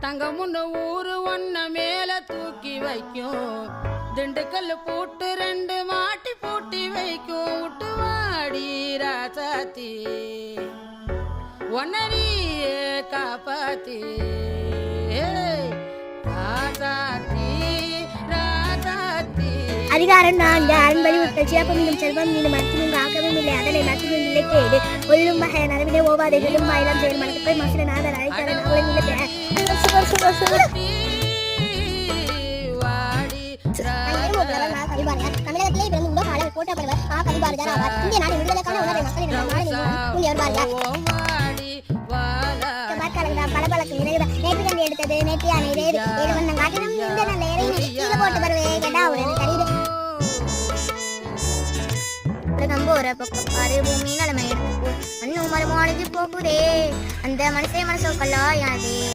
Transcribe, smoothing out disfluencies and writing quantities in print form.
தங்கமுன்னு ஊரு ஒன்ன மேல தூக்கி வைக்கும், திண்டுக்கல் பூட்டு 2 மாட்டி பூட்டி வைக்கும். விட்டுவாடி ராசாத்தி ஒன்னரியே காப்பாத்தி ராசாத்தி ராசாத்தி. அதிகாரம் 4 அன்பளி உட்கள் சிறப்பு மீண்டும் செல்வம் மீண்டும் மருத்துவம் ஆக்கவும் இல்லை அதனை மருத்துவம் இல்லை கேடு ஒல்லும் வகை நரவினை ஓவாதைகளும் மயிலம் செயல் மனத்தை மசில நாதர் அழைத்தாரன் அவளை நிலை தமிழகத்திலே பிறந்து உலக அளவில் போற்றப்படுவர் கவிபாரதியார் ஆவார். இந்திய நாடு விடுதலைக்கான உணர்வை மக்களின் பலபலக்கு நிறைவு நேற்று கண்டு எடுத்தது நேற்றியான இரவு 7 வண்ணம் காட்டிலும் இந்த நல்ல இறைவனை கீழே போட்டு வருவே கேட்டா உடனே கடிது நம்ப ஒரு பக்கம் பாரு பூமி நிலைமை எடுத்து மண்ணும் மரமும் அழிஞ்சு போகுதே அந்த மனசே மனசோ கல்லா யானதே.